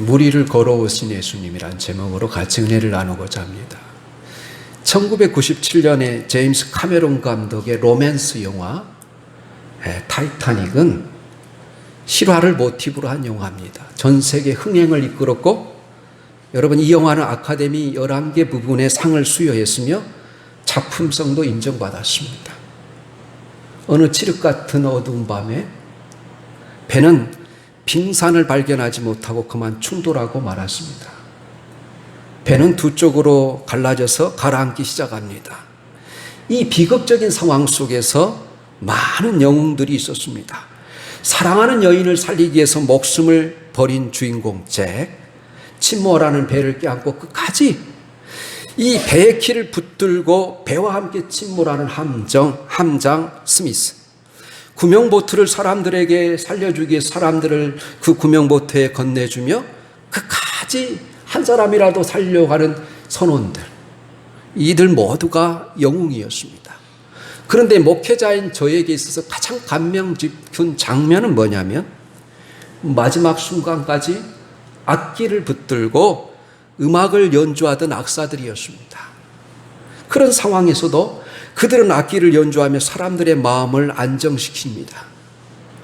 물 위를 걸어오신 예수님이란 제목으로 같이 은혜를 나누고자 합니다. 1997년에 제임스 카메론 감독의 로맨스 영화 타이타닉은 실화를 모티브로 한 영화입니다. 전 세계 흥행을 이끌었고, 여러분, 이 영화는 아카데미 11개 부분의 상을 수여했으며 작품성도 인정받았습니다. 어느 칠흑 같은 어두운 밤에 배는 빙산을 발견하지 못하고 그만 충돌하고 말았습니다. 배는 두 쪽으로 갈라져서 가라앉기 시작합니다. 이 비극적인 상황 속에서 많은 영웅들이 있었습니다. 사랑하는 여인을 살리기 위해서 목숨을 버린 주인공 잭, 침몰하는 배를 껴안고 끝까지 이 배의 키를 붙들고 배와 함께 침몰하는 함장 스미스, 구명보트를 사람들에게 살려주기 위해 사람들을 그 구명보트에 건네주며 끝까지 한 사람이라도 살려가는 선원들, 이들 모두가 영웅이었습니다. 그런데 목회자인 저에게 있어서 가장 감명 깊은 장면은 뭐냐면, 마지막 순간까지 악기를 붙들고 음악을 연주하던 악사들이었습니다. 그런 상황에서도 그들은 악기를 연주하며 사람들의 마음을 안정시킵니다.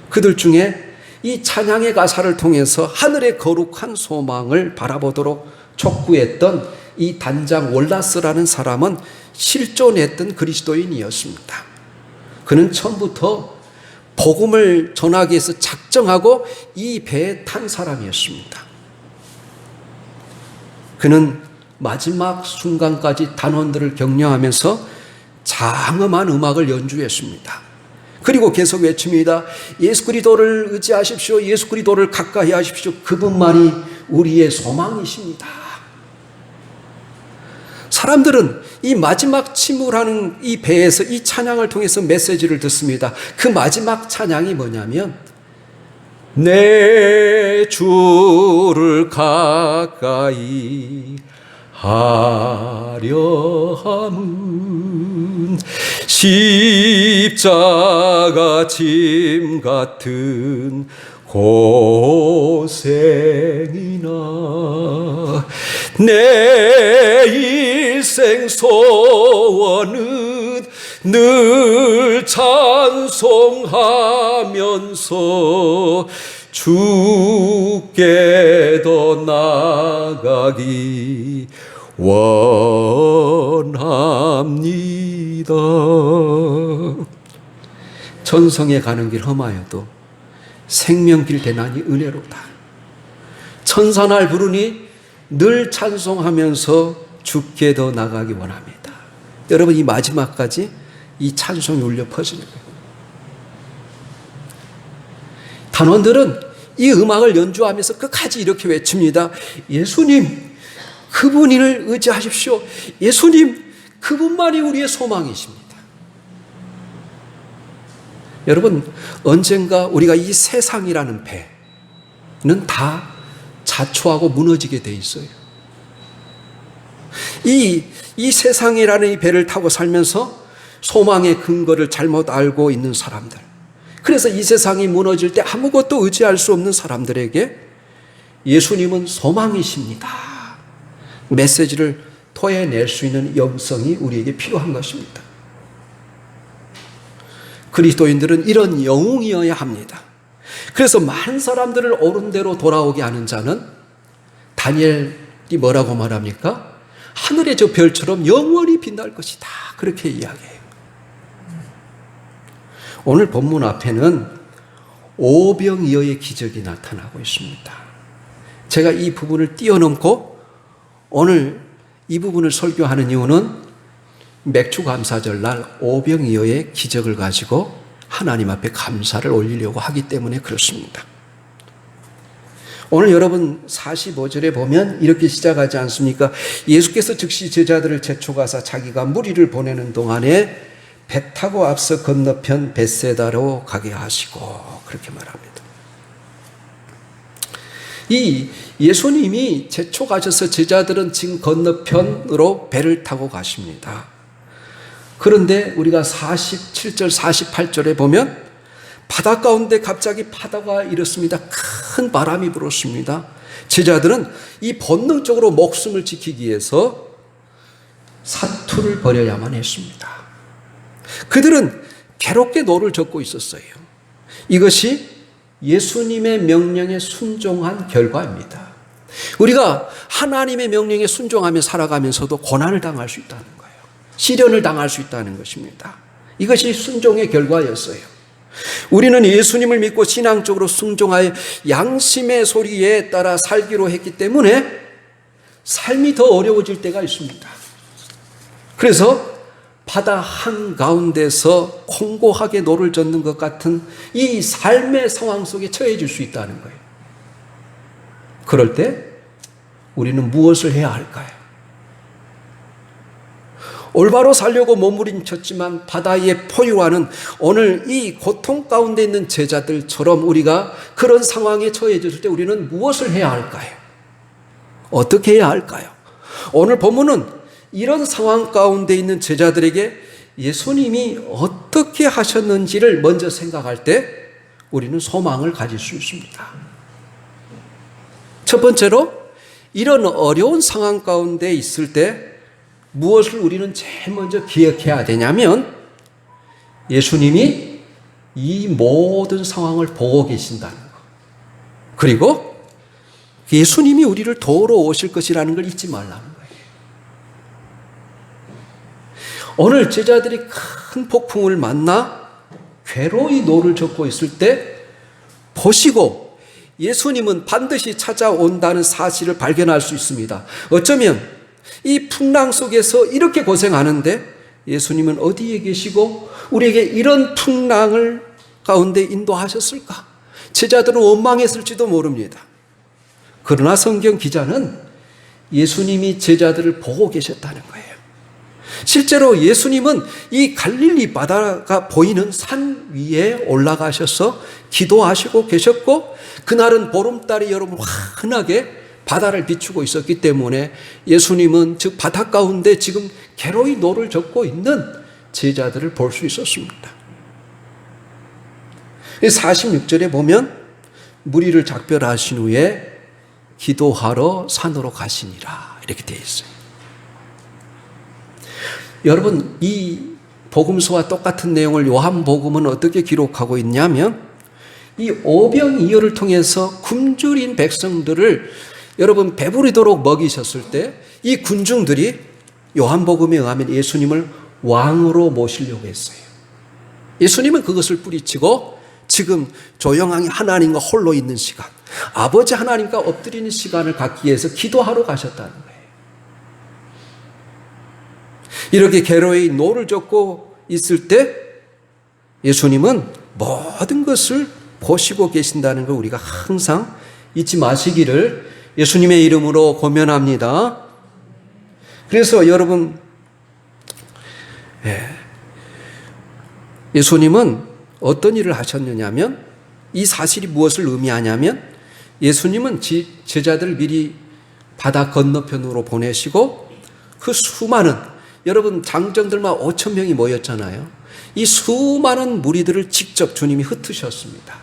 그들 중에 이 찬양의 가사를 통해서 하늘의 거룩한 소망을 바라보도록 촉구했던 이 단장 월라스라는 사람은 실존했던 그리스도인이었습니다. 그는 처음부터 복음을 전하기 위해서 작정하고 이 배에 탄 사람이었습니다. 그는 마지막 순간까지 단원들을 격려하면서 장엄한 음악을 연주했습니다. 그리고 계속 외칩니다. 예수 그리스도를 의지하십시오. 예수 그리스도를 가까이 하십시오. 그분만이 우리의 소망이십니다. 사람들은 이 마지막 침몰하는 이 배에서 이 찬양을 통해서 메시지를 듣습니다. 그 마지막 찬양이 뭐냐면, 내 주를 가까이 하려 함은 십자가 짐 같은 고생이나 내 일생 소원은 늘 찬송하면서 주께 더 나아가기 원합니다. 전성에 가는 길 험하여도 생명길 대난이 은혜로다. 천사날 부르니 늘 찬송하면서 주께 더 나아가기 원합니다. 여러분, 이 마지막까지 이 찬송이 울려 퍼지는 거예요. 단원들은 이 음악을 연주하면서 끝까지 이렇게 외칩니다. 예수님, 그분을 의지하십시오. 예수님, 그분만이 우리의 소망이십니다. 여러분, 언젠가 우리가 이 세상이라는 배는 다 자초하고 무너지게 돼 있어요. 이 세상이라는 이 배를 타고 살면서 소망의 근거를 잘못 알고 있는 사람들, 그래서 이 세상이 무너질 때 아무것도 의지할 수 없는 사람들에게 예수님은 소망이십니다. 메시지를 토해낼 수 있는 영성이 우리에게 필요한 것입니다. 그리스도인들은 이런 영웅이어야 합니다. 그래서 많은 사람들을 옳은 대로 돌아오게 하는 자는, 다니엘이 뭐라고 말합니까? 하늘의 저 별처럼 영원히 빛날 것이다. 그렇게 이야기해요. 오늘 본문 앞에는 오병이어의 기적이 나타나고 있습니다. 제가 이 부분을 뛰어넘고 오늘 이 부분을 설교하는 이유는 맥주감사절 날 오병이어의 기적을 가지고 하나님 앞에 감사를 올리려고 하기 때문에 그렇습니다. 오늘 여러분 45절에 보면 이렇게 시작하지 않습니까? 예수께서 즉시 제자들을 재촉하사 자기가 무리를 보내는 동안에 배 타고 앞서 건너편 벳세다로 가게 하시고, 그렇게 말합니다. 이 예수님이 재촉하셔서 제자들은 지금 건너편으로 배를 타고 가십니다. 그런데 우리가 47절 48절에 보면 바다 가운데 갑자기 파도가 일었습니다. 큰 바람이 불었습니다. 제자들은 이 본능적으로 목숨을 지키기 위해서 사투를 벌여야만 했습니다. 그들은 괴롭게 노를 젓고 있었어요. 이것이 예수님의 명령에 순종한 결과입니다. 우리가 하나님의 명령에 순종하며 살아가면서도 고난을 당할 수 있다는 거예요. 시련을 당할 수 있다는 것입니다. 이것이 순종의 결과였어요. 우리는 예수님을 믿고 신앙적으로 순종하여 양심의 소리에 따라 살기로 했기 때문에 삶이 더 어려워질 때가 있습니다. 그래서 바다 한가운데서 공고하게 노를 젓는 것 같은 이 삶의 상황 속에 처해질 수 있다는 거예요. 그럴 때 우리는 무엇을 해야 할까요? 올바로 살려고 몸부림쳤지만 바다에 포유하는 오늘 이 고통 가운데 있는 제자들처럼 우리가 그런 상황에 처해졌을 때 우리는 무엇을 해야 할까요? 어떻게 해야 할까요? 오늘 본문은 이런 상황 가운데 있는 제자들에게 예수님이 어떻게 하셨는지를 먼저 생각할 때 우리는 소망을 가질 수 있습니다. 첫 번째로 이런 어려운 상황 가운데 있을 때 무엇을 우리는 제일 먼저 기억해야 되냐면 예수님이 이 모든 상황을 보고 계신다는 것. 그리고 예수님이 우리를 도우러 오실 것이라는 걸 잊지 말라는 거예요. 오늘 제자들이 큰 폭풍을 만나 괴로이 노를 젓고 있을 때 보시고 예수님은 반드시 찾아온다는 사실을 발견할 수 있습니다. 어쩌면 이 풍랑 속에서 이렇게 고생하는데 예수님은 어디에 계시고 우리에게 이런 풍랑을 가운데 인도하셨을까? 제자들은 원망했을지도 모릅니다. 그러나 성경 기자는 예수님이 제자들을 보고 계셨다는 거예요. 실제로 예수님은 이 갈릴리 바다가 보이는 산 위에 올라가셔서 기도하시고 계셨고 그날은 보름달이 여러분 환하게 바다를 비추고 있었기 때문에 예수님은 즉 바다 가운데 지금 괴로이 노를 젓고 있는 제자들을 볼 수 있었습니다. 46절에 보면 무리를 작별하신 후에 기도하러 산으로 가시니라 이렇게 되어 있어요. 여러분 이 복음서와 똑같은 내용을 요한복음은 어떻게 기록하고 있냐면 이 오병이어를 통해서 굶주린 백성들을 여러분 배부르도록 먹이셨을 때 이 군중들이 요한복음에 의하면 예수님을 왕으로 모시려고 했어요. 예수님은 그것을 뿌리치고 지금 조용하게 하나님과 홀로 있는 시간, 아버지 하나님과 엎드리는 시간을 갖기 위해서 기도하러 가셨다는 거예요. 이렇게 괴로이 노를 젓고 있을 때 예수님은 모든 것을 보시고 계신다는 걸 우리가 항상 잊지 마시기를 예수님의 이름으로 권면합니다. 그래서 여러분 예수님은 어떤 일을 하셨느냐면 이 사실이 무엇을 의미하냐면 예수님은 제자들을 미리 바다 건너편으로 보내시고 그 수많은 여러분 장정들만 5천 명이 모였잖아요. 이 수많은 무리들을 직접 주님이 흩으셨습니다.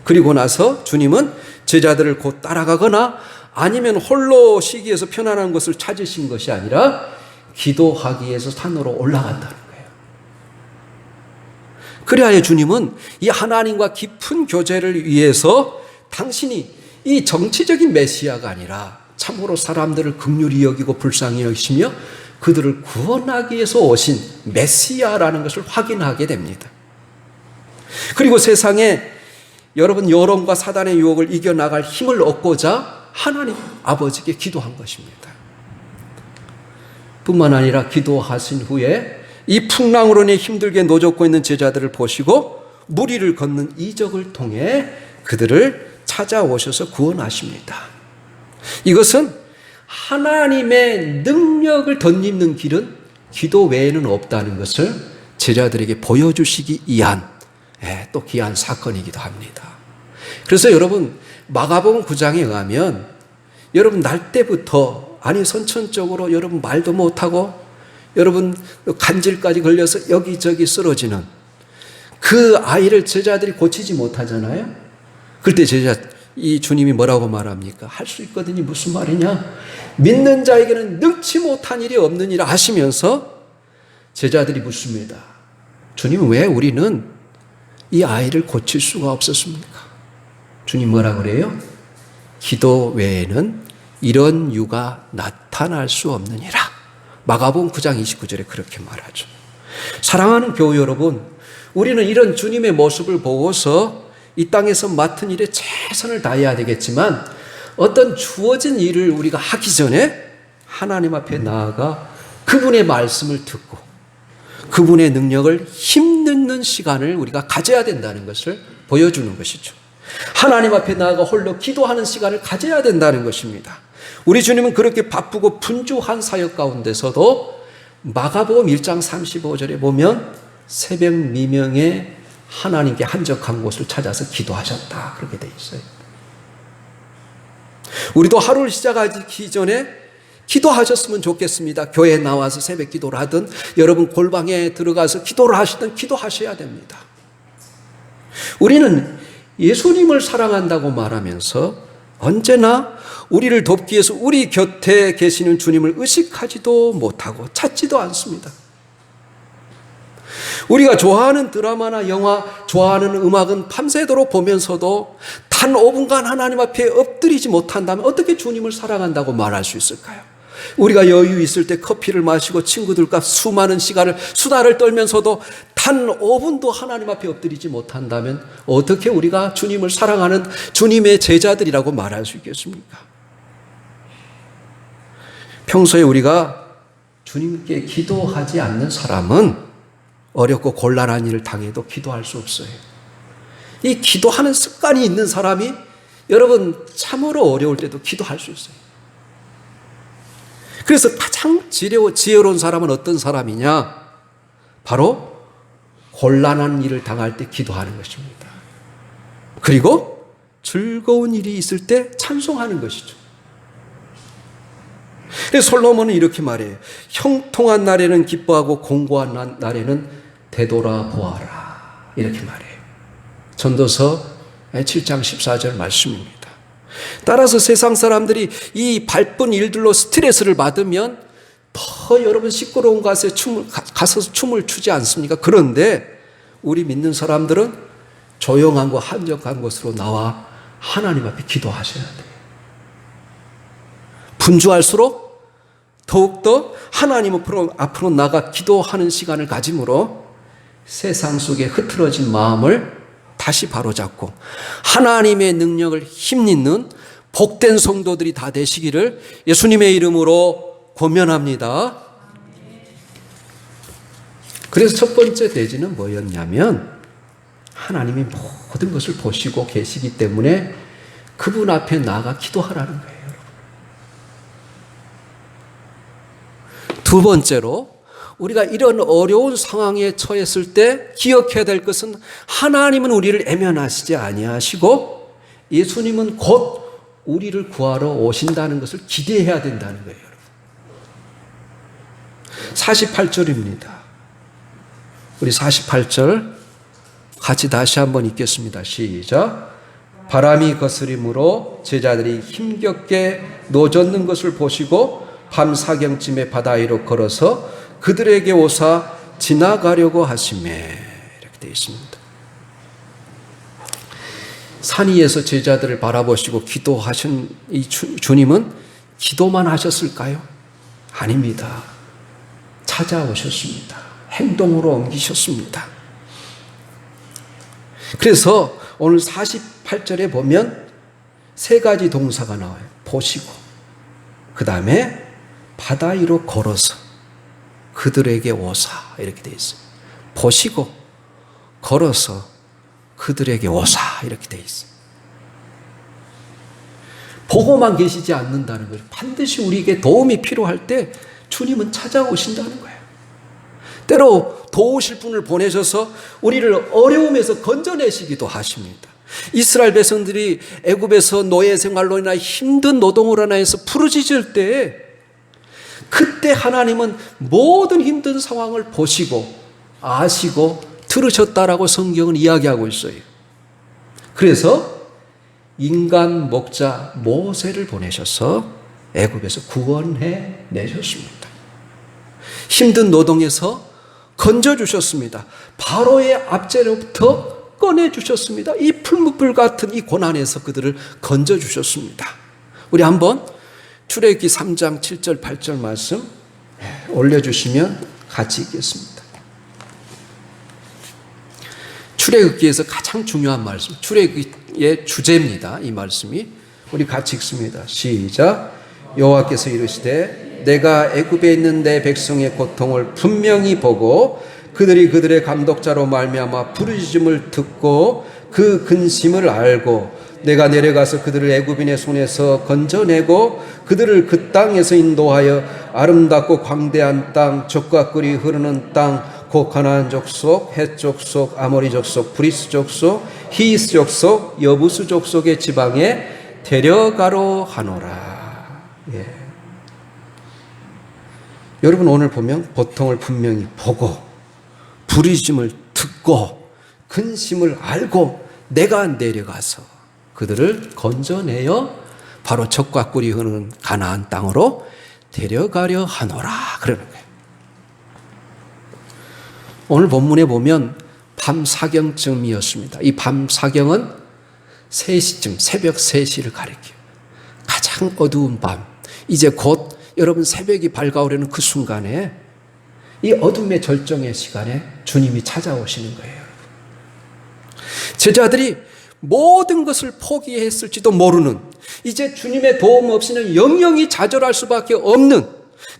그리고 나서 주님은 제자들을 곧 따라가거나 아니면 홀로 쉬기 위해서 편안한 것을 찾으신 것이 아니라 기도하기 위해서 산으로 올라갔다는 거예요. 그래야 주님은 이 하나님과 깊은 교제를 위해서 당신이 이 정치적인 메시아가 아니라 참으로 사람들을 긍휼히 여기고 불쌍히 여기시며 그들을 구원하기 위해서 오신 메시아라는 것을 확인하게 됩니다. 그리고 세상에 여러분 여론과 사단의 유혹을 이겨나갈 힘을 얻고자 하나님 아버지께 기도한 것입니다. 뿐만 아니라 기도하신 후에 이 풍랑으로 인해 힘들게 노젓고 있는 제자들을 보시고 무리를 걷는 이적을 통해 그들을 찾아오셔서 구원하십니다. 이것은 하나님의 능력을 덧입는 길은 기도 외에는 없다는 것을 제자들에게 보여주시기 위한 또 귀한 사건이기도 합니다. 그래서 여러분 마가복음 9장에 의하면 여러분 날 때부터 선천적으로 여러분 말도 못하고 여러분 간질까지 걸려서 여기저기 쓰러지는 그 아이를 제자들이 고치지 못하잖아요. 그럴 때 이 주님이 뭐라고 말합니까? 할 수 있거든요. 무슨 말이냐? 믿는 자에게는 능치 못한 일이 없느니라 하시면서 제자들이 묻습니다. 주님, 왜 우리는 이 아이를 고칠 수가 없었습니까? 주님 뭐라 그래요? 기도 외에는 이런 유가 나타날 수 없느니라. 마가복음 9장 29절에 그렇게 말하죠. 사랑하는 교우 여러분, 우리는 이런 주님의 모습을 보고서 이 땅에서 맡은 일에 최선을 다해야 되겠지만 어떤 주어진 일을 우리가 하기 전에 하나님 앞에 나아가 그분의 말씀을 듣고 그분의 능력을 힘넣는 시간을 우리가 가져야 된다는 것을 보여주는 것이죠. 하나님 앞에 나아가 홀로 기도하는 시간을 가져야 된다는 것입니다. 우리 주님은 그렇게 바쁘고 분주한 사역 가운데서도 마가복음 1장 35절에 보면 새벽 미명에 하나님께 한적한 곳을 찾아서 기도하셨다. 그렇게 돼 있어요. 우리도 하루를 시작하기 전에 기도하셨으면 좋겠습니다. 교회에 나와서 새벽 기도를 하든 여러분 골방에 들어가서 기도를 하시든 기도하셔야 됩니다. 우리는 예수님을 사랑한다고 말하면서 언제나 우리를 돕기 위해서 우리 곁에 계시는 주님을 의식하지도 못하고 찾지도 않습니다. 우리가 좋아하는 드라마나 영화, 좋아하는 음악은 밤새도록 보면서도 단 5분간 하나님 앞에 엎드리지 못한다면 어떻게 주님을 사랑한다고 말할 수 있을까요? 우리가 여유 있을 때 커피를 마시고 친구들과 수많은 시간을 수다를 떨면서도 단 5분도 하나님 앞에 엎드리지 못한다면 어떻게 우리가 주님을 사랑하는 주님의 제자들이라고 말할 수 있겠습니까? 평소에 우리가 주님께 기도하지 않는 사람은 어렵고 곤란한 일을 당해도 기도할 수 없어요. 이 기도하는 습관이 있는 사람이 여러분 참으로 어려울 때도 기도할 수 있어요. 그래서 가장 지혜로운 사람은 어떤 사람이냐? 바로 곤란한 일을 당할 때 기도하는 것입니다. 그리고 즐거운 일이 있을 때 찬송하는 것이죠. 그래서 솔로몬은 이렇게 말해요. 형통한 날에는 기뻐하고 공고한 날에는 되돌아보아라. 이렇게 말해요. 전도서 7장 14절 말씀입니다. 따라서 세상 사람들이 이 바쁜 일들로 스트레스를 받으면 더 여러분 시끄러운 곳에 가서 춤을 추지 않습니까? 그런데 우리 믿는 사람들은 조용한 곳, 한적한 곳으로 나와 하나님 앞에 기도하셔야 돼요. 분주할수록 더욱더 하나님 앞으로 나가 기도하는 시간을 가짐으로 세상 속에 흐트러진 마음을 다시 바로잡고 하나님의 능력을 힘입는 복된 성도들이 다 되시기를 예수님의 이름으로 권면합니다. 그래서 첫 번째 대지는 뭐였냐면 하나님이 모든 것을 보시고 계시기 때문에 그분 앞에 나가 기도하라는 거예요. 두 번째로 우리가 이런 어려운 상황에 처했을 때 기억해야 될 것은 하나님은 우리를 애면하시지 아니하시고 예수님은 곧 우리를 구하러 오신다는 것을 기대해야 된다는 거예요. 48절입니다. 우리 48절 같이 다시 한번 읽겠습니다. 시작. 바람이 거스림으로 제자들이 힘겹게 노젓는 것을 보시고 밤 사경쯤에 바다 위로 걸어서 그들에게 오사 지나가려고 하시매. 이렇게 되어 있습니다. 산 위에서 제자들을 바라보시고 기도하신 이 주님은 기도만 하셨을까요? 아닙니다. 찾아오셨습니다. 행동으로 옮기셨습니다. 그래서 오늘 48절에 보면 세 가지 동사가 나와요. 보시고, 그 다음에 바다 위로 걸어서 그들에게 오사. 이렇게 되어 있어요. 보시고, 걸어서 그들에게 오사. 이렇게 되어 있어요. 보고만 계시지 않는다는 거예요. 반드시 우리에게 도움이 필요할 때 주님은 찾아오신다는 거예요. 때로 도우실 분을 보내셔서 우리를 어려움에서 건져내시기도 하십니다. 이스라엘 백성들이 애굽에서 노예 생활로 인하여 힘든 노동으로 인하여서 부르짖을 때 그때 하나님은 모든 힘든 상황을 보시고 아시고 들으셨다라고 성경은 이야기하고 있어요. 그래서 인간 목자 모세를 보내셔서 애굽에서 구원해 내셨습니다. 힘든 노동에서 건져주셨습니다. 바로의 압제로부터 꺼내주셨습니다. 이 풀무불 같은 이 고난에서 그들을 건져주셨습니다. 우리 한번 출애굽기 3장 7절 8절 말씀 올려주시면 같이 읽겠습니다. 출애굽기에서 가장 중요한 말씀, 출애굽기의 주제입니다. 이 말씀이 우리 같이 읽습니다. 시작. 여호와께서 이르시되 내가 애굽에 있는 내 백성의 고통을 분명히 보고 그들이 그들의 감독자로 말미암아 부르짖음을 듣고 그 근심을 알고 내가 내려가서 그들을 애굽인의 손에서 건져내고 그들을 그 땅에서 인도하여 아름답고 광대한 땅, 젖과 꿀이 흐르는 땅, 곧 가나안 족속, 헷 족속, 아모리 족속, 브리스 족속, 히스 족속, 여부스 족속의 지방에 데려가로 하노라. 예. 여러분 오늘 보면 고통을 분명히 보고 부르짖음을 듣고 근심을 알고 내가 내려가서 그들을 건져내어 바로 젖과 꿀이 흐르는 가나안 땅으로 데려가려 하노라 그러는 거예요. 오늘 본문에 보면 밤 사경쯤이었습니다. 이 밤 사경은 3시쯤 새벽 3시를 가리켜요. 가장 어두운 밤, 이제 곧 여러분 새벽이 밝아오려는 그 순간에 이 어둠의 절정의 시간에 주님이 찾아오시는 거예요. 제자들이 모든 것을 포기했을지도 모르는, 이제 주님의 도움 없이는 영영이 좌절할 수밖에 없는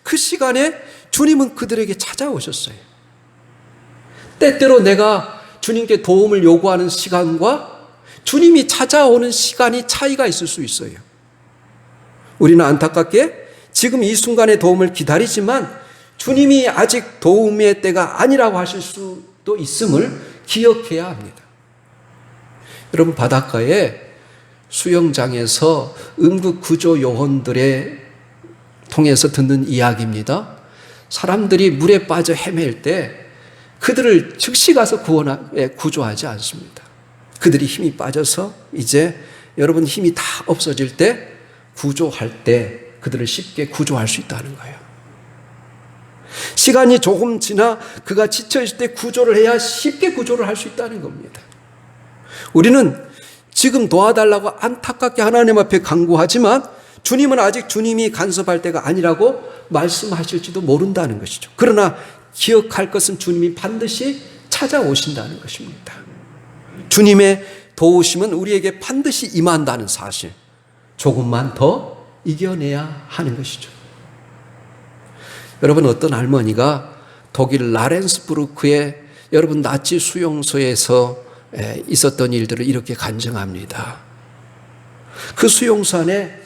그 시간에 주님은 그들에게 찾아오셨어요. 때때로 내가 주님께 도움을 요구하는 시간과 주님이 찾아오는 시간이 차이가 있을 수 있어요. 우리는 안타깝게 지금 이 순간의 도움을 기다리지만 주님이 아직 도움의 때가 아니라고 하실 수도 있음을 기억해야 합니다. 여러분 바닷가에 수영장에서 응급구조 요원들의 통해서 듣는 이야기입니다. 사람들이 물에 빠져 헤맬 때 그들을 즉시 가서 구조하지 않습니다. 그들이 힘이 빠져서 이제 여러분 힘이 다 없어질 때 구조할 때 그들을 쉽게 구조할 수 있다는 거예요. 시간이 조금 지나 그가 지쳐있을 때 구조를 해야 쉽게 구조를 할 수 있다는 겁니다. 우리는 지금 도와달라고 안타깝게 하나님 앞에 간구하지만 주님은 아직 주님이 간섭할 때가 아니라고 말씀하실지도 모른다는 것이죠. 그러나 기억할 것은 주님이 반드시 찾아오신다는 것입니다. 주님의 도우심은 우리에게 반드시 임한다는 사실, 조금만 더 이겨내야 하는 것이죠. 여러분 어떤 할머니가 독일 라렌스부르크의 여러분 나치 수용소에서 있었던 일들을 이렇게 간증합니다. 그 수용소 안에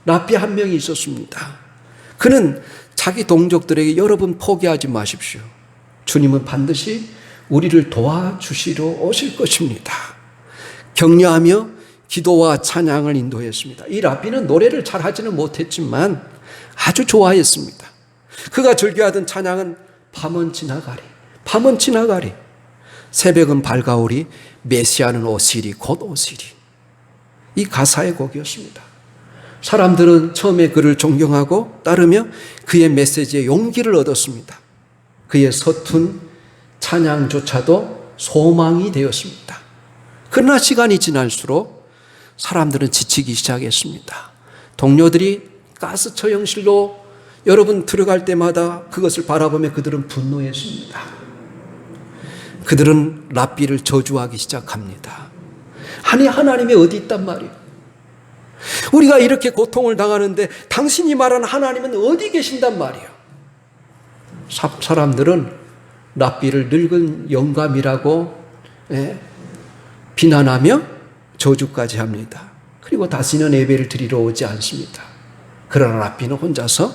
랍비 한 명이 있었습니다. 그는 자기 동족들에게 여러분 포기하지 마십시오. 주님은 반드시 우리를 도와주시러 오실 것입니다. 격려하며 기도와 찬양을 인도했습니다. 이 랍비는 노래를 잘 하지는 못했지만 아주 좋아했습니다. 그가 즐겨하던 찬양은 밤은 지나가리, 밤은 지나가리, 새벽은 밝아오리, 메시아는 오시리, 곧 오시리. 이 가사의 곡이었습니다. 사람들은 처음에 그를 존경하고 따르며 그의 메시지에 용기를 얻었습니다. 그의 서툰 찬양조차도 소망이 되었습니다. 그러나 시간이 지날수록 사람들은 지치기 시작했습니다. 동료들이 가스 처형실로 여러분 들어갈 때마다 그것을 바라보며 그들은 분노했습니다. 그들은 랍비를 저주하기 시작합니다. 아니 하나님이 어디 있단 말이에요? 우리가 이렇게 고통을 당하는데 당신이 말하는 하나님은 어디 계신단 말이에요? 사람들은 랍비를 늙은 영감이라고 비난하며 저주까지 합니다. 그리고 다시는 예배를 드리러 오지 않습니다. 그러나 랍비는 혼자서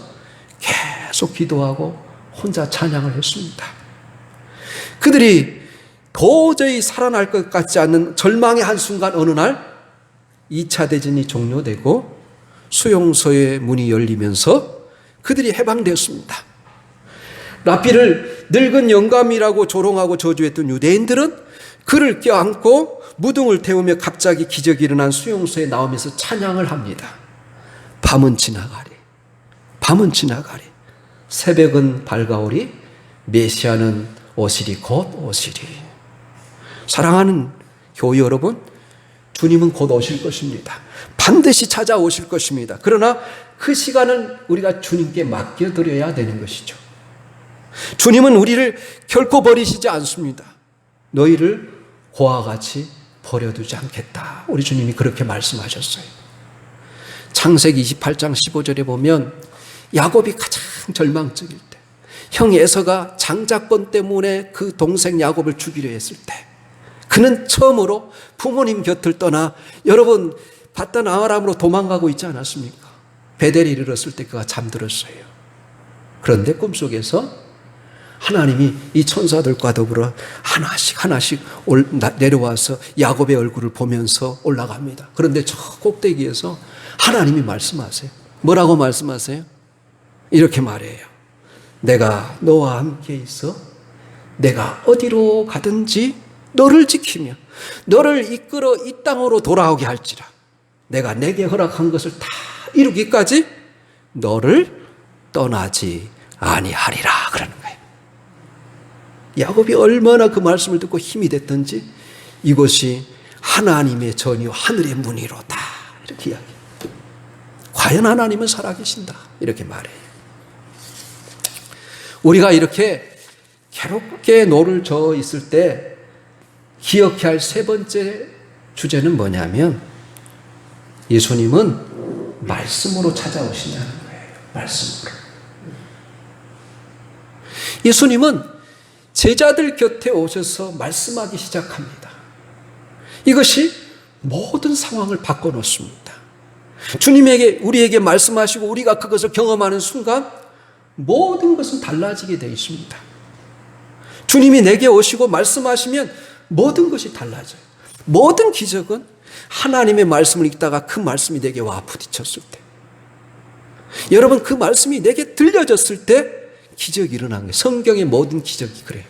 계속 기도하고 혼자 찬양을 했습니다. 그들이 도저히 살아날 것 같지 않는 절망의 한순간 어느 날 2차 대전이 종료되고 수용소의 문이 열리면서 그들이 해방되었습니다. 랍비를 늙은 영감이라고 조롱하고 저주했던 유대인들은 그를 껴안고 무등을 태우며 갑자기 기적이 일어난 수용소에 나오면서 찬양을 합니다. 밤은 지나가리. 밤은 지나가리. 새벽은 밝아오리. 메시아는 오시리 곧 오시리. 사랑하는 교회 여러분, 주님은 곧 오실 것입니다. 반드시 찾아오실 것입니다. 그러나 그 시간은 우리가 주님께 맡겨드려야 되는 것이죠. 주님은 우리를 결코 버리시지 않습니다. 너희를 고와 같이 버려두지 않겠다. 우리 주님이 그렇게 말씀하셨어요. 창세기 28장 15절에 보면 야곱이 가장 절망적일 때, 형 에서가 장자권 때문에 그 동생 야곱을 죽이려 했을 때, 그는 처음으로 부모님 곁을 떠나, 여러분 바단 아람으로 도망가고 있지 않았습니까? 베델에 이르렀을 때 그가 잠들었어요. 그런데 꿈속에서 하나님이 이 천사들과 더불어 하나씩 내려와서 야곱의 얼굴을 보면서 올라갑니다. 그런데 저 꼭대기에서 하나님이 말씀하세요. 뭐라고 말씀하세요? 이렇게 말해요. 내가 너와 함께 있어 내가 어디로 가든지 너를 지키며 너를 이끌어 이 땅으로 돌아오게 할지라. 내가 내게 허락한 것을 다 이루기까지 너를 떠나지 아니하리라. 그러는 거예요. 야곱이 얼마나 그 말씀을 듣고 힘이 됐던지, 이것이 하나님의 전유 하늘의 문이로다. 이렇게 이야기해요. 과연 하나님은 살아계신다. 이렇게 말해요. 우리가 이렇게 괴롭게 노를 저어 있을 때 기억해야 할 세 번째 주제는 뭐냐면, 예수님은 말씀으로 찾아오신다는 거예요. 말씀으로. 예수님은 제자들 곁에 오셔서 말씀하기 시작합니다. 이것이 모든 상황을 바꿔놓습니다. 주님에게, 우리에게 말씀하시고 우리가 그것을 경험하는 순간 모든 것은 달라지게 되어 있습니다. 주님이 내게 오시고 말씀하시면 모든 것이 달라져요. 모든 기적은 하나님의 말씀을 읽다가 그 말씀이 내게 와 부딪혔을 때, 여러분 그 말씀이 내게 들려졌을 때 기적이 일어난 거예요. 성경의 모든 기적이 그래요.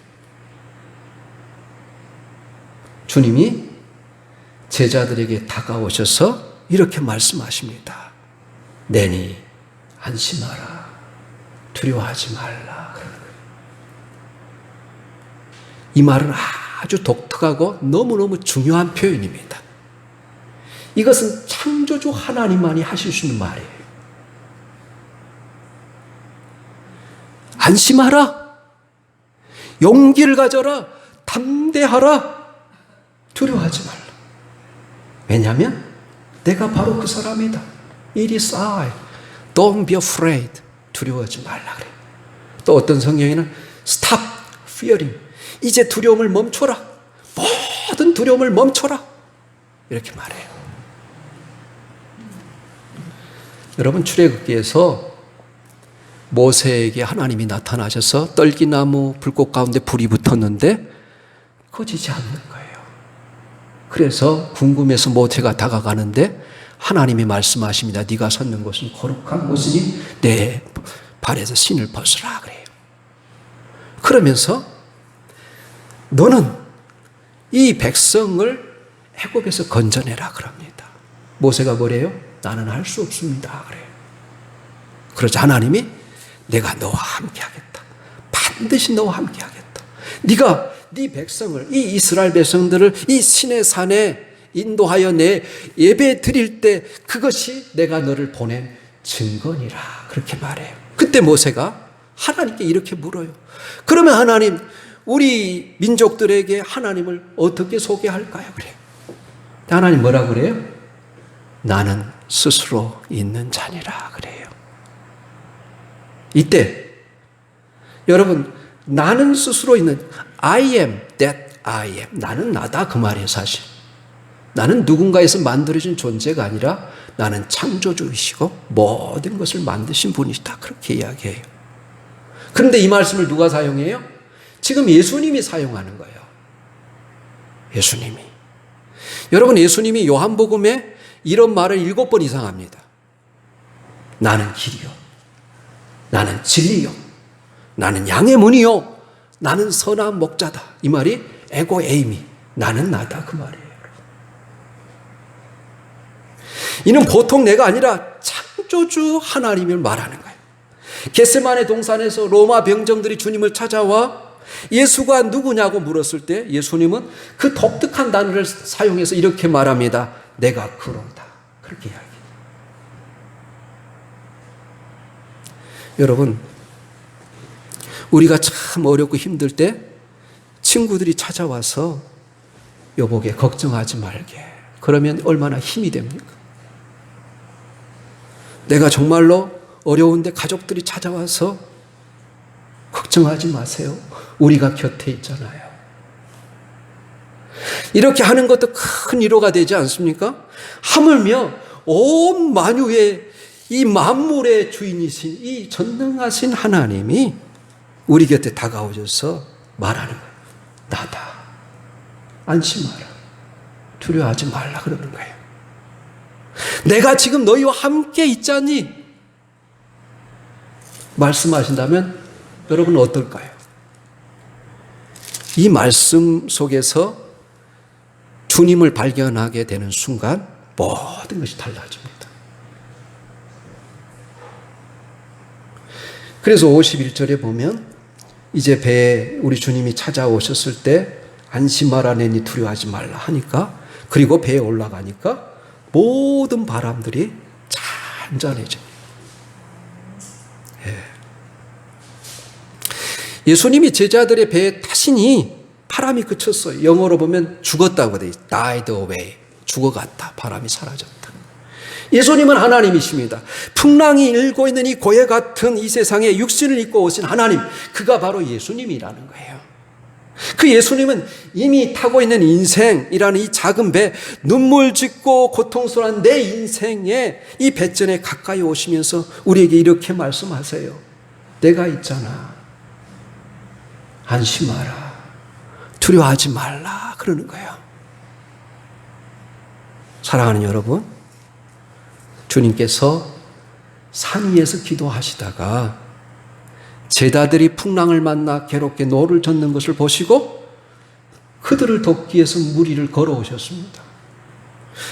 주님이 제자들에게 다가오셔서 이렇게 말씀하십니다. 내니 안심하라. 두려워하지 말라. 그러는 거예요. 이 말은 아주 독특하고 너무너무 중요한 표현입니다. 이것은 창조주 하나님만이 하실 수 있는 말이에요. 안심하라. 용기를 가져라. 담대하라. 두려워하지 말라. 왜냐하면 내가 바로 그 사람이다. It is I. Don't be afraid. 두려워하지 말라 그래. 또 어떤 성경에는 Stop fearing. 이제 두려움을 멈춰라. 모든 두려움을 멈춰라. 이렇게 말해요. 여러분, 출애굽기에서 모세에게 하나님이 나타나셔서 떨기나무 불꽃 가운데 불이 붙었는데 꺼지지 않는 거예요. 그래서 궁금해서 모세가 다가가는데 하나님이 말씀하십니다. 네가 섰는 곳은 거룩한 곳이니 내 발에서 신을 벗으라 그래요. 그러면서 너는 이 백성을 애굽에서 건져내라 그럽니다. 모세가 뭐래요? 나는 할 수 없습니다 그래요. 그러자 하나님이 내가 너와 함께 하겠다. 반드시 너와 함께 하겠다. 네가 네 백성을, 이 이스라엘 백성들을 이 신의 산에 인도하여 내 예배 드릴 때 그것이 내가 너를 보낸 증거니라. 그렇게 말해요. 그때 모세가 하나님께 이렇게 물어요. 그러면 하나님, 우리 민족들에게 하나님을 어떻게 소개할까요? 그래요. 하나님 뭐라 그래요? 나는 스스로 있는 자니라 그래요. 이때 여러분, 나는 스스로 있는, I am that I am. 나는 나다 그 말이에요. 사실 나는 누군가에서 만들어진 존재가 아니라 나는 창조주이시고 모든 것을 만드신 분이시다. 그렇게 이야기해요. 그런데 이 말씀을 누가 사용해요? 지금 예수님이 사용하는 거예요. 예수님이. 여러분, 예수님이 요한복음에 이런 말을 7번 이상 합니다. 나는 길이요, 나는 진리요, 나는 양의 문이요, 나는 선한 목자다. 이 말이 에고 에이미, 나는 나다 그 말이에요. 이는 보통 내가 아니라 창조주 하나님을 말하는 거예요. 겟세마네 동산에서 로마 병정들이 주님을 찾아와 예수가 누구냐고 물었을 때 예수님은 그 독특한 단어를 사용해서 이렇게 말합니다. 내가 그런다. 그렇게 이야기해요. 여러분, 우리가 참 어렵고 힘들 때 친구들이 찾아와서 여보게 걱정하지 말게. 그러면 얼마나 힘이 됩니까? 내가 정말로 어려운데 가족들이 찾아와서 걱정하지 마세요. 우리가 곁에 있잖아요. 이렇게 하는 것도 큰 위로가 되지 않습니까? 하물며 온 만유의 이 만물의 주인이신 이 전능하신 하나님이 우리 곁에 다가오셔서 말하는 거예요. 나다. 안심하라. 두려워하지 말라 그러는 거예요. 내가 지금 너희와 함께 있자니 말씀하신다면 여러분 어떨까요? 이 말씀 속에서 주님을 발견하게 되는 순간 모든 것이 달라집니다. 그래서 51절에 보면 이제 배에 우리 주님이 찾아오셨을 때 안심하라 내니 두려워하지 말라 하니까 그리고 배에 올라가니까 모든 바람들이 잔잔해집니다. 예수님이 제자들의 배에 타시니 바람이 그쳤어요. 영어로 보면 죽었다고 돼 있어요. died away. 죽어갔다. 바람이 사라졌다. 예수님은 하나님이십니다. 풍랑이 일고 있는 이 고해 같은 이 세상에 육신을 입고 오신 하나님, 그가 바로 예수님이라는 거예요. 그 예수님은 이미 타고 있는 인생이라는 이 작은 배, 눈물 짓고 고통스러운 내 인생에 이 배전에 가까이 오시면서 우리에게 이렇게 말씀하세요. 내가 있잖아. 안심하라. 두려워하지 말라. 그러는 거예요. 사랑하는 여러분, 주님께서 산 위에서 기도하시다가 제자들이 풍랑을 만나 괴롭게 노를 젓는 것을 보시고 그들을 돕기 위해서 물 위를 걸어오셨습니다.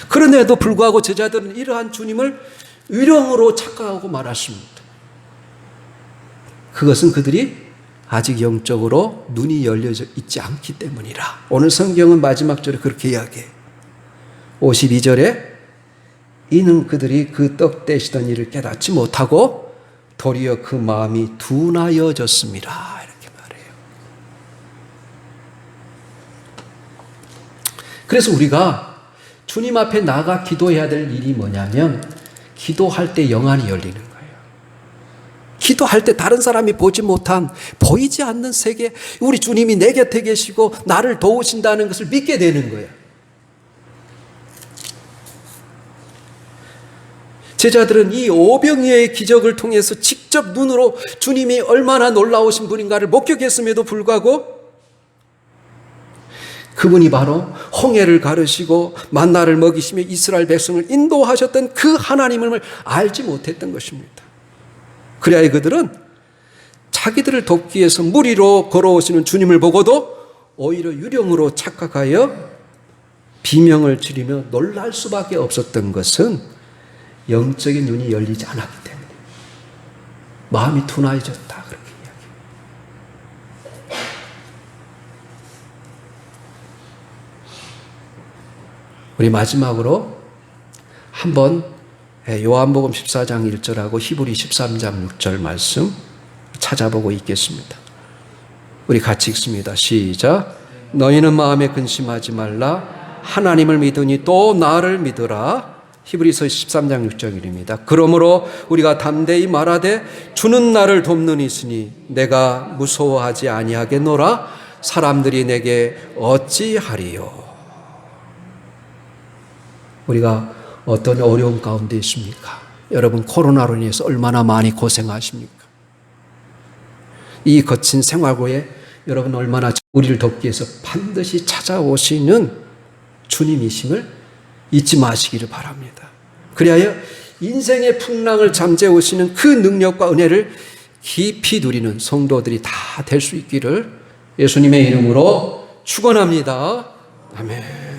그런데도 불구하고 제자들은 이러한 주님을 위령으로 착각하고 말았습니다. 그것은 그들이 아직 영적으로 눈이 열려져 있지 않기 때문이라. 오늘 성경은 마지막 절에 그렇게 이야기해요. 52절에 이는 그들이 그 떡 떼시던 일을 깨닫지 못하고 도리어 그 마음이 둔하여졌습니다. 이렇게 말해요. 그래서 우리가 주님 앞에 나가 기도해야 될 일이 뭐냐면 기도할 때 영안이 열리는 거예요. 기도할 때 다른 사람이 보지 못한 보이지 않는 세계, 우리 주님이 내 곁에 계시고 나를 도우신다는 것을 믿게 되는 거예요. 제자들은 이 오병이어의 기적을 통해서 직접 눈으로 주님이 얼마나 놀라우신 분인가를 목격했음에도 불구하고 그분이 바로 홍해를 가르시고 만나를 먹이시며 이스라엘 백성을 인도하셨던 그 하나님을 알지 못했던 것입니다. 그래야 그들은 자기들을 돕기 위해서 물 위로 걸어오시는 주님을 보고도 오히려 유령으로 착각하여 비명을 지르며 놀랄 수밖에 없었던 것은 영적인 눈이 열리지 않았기 때문에 마음이 둔해졌다 그렇게 이야기해요. 우리 마지막으로 한번 요한복음 14장 1절하고 히브리 13장 6절 말씀 찾아보고 있겠습니다. 우리 같이 읽습니다. 시작. 너희는 마음에 근심하지 말라. 하나님을 믿으니 또 나를 믿으라. 히브리서 13장 6절입니다. 그러므로 우리가 담대히 말하되 주는 나를 돕는 이시니 내가 무서워하지 아니하겠노라. 사람들이 내게 어찌하리요. 우리가 어떤 어려움 가운데 있습니까? 여러분 코로나로 인해서 얼마나 많이 고생하십니까? 이 거친 생활고에 여러분 얼마나 우리를 돕기 위해서 반드시 찾아오시는 주님이심을 잊지 마시기를 바랍니다. 그리하여 인생의 풍랑을 잠재우시는 그 능력과 은혜를 깊이 누리는 성도들이 다 될 수 있기를 예수님의 이름으로 축원합니다. 아멘.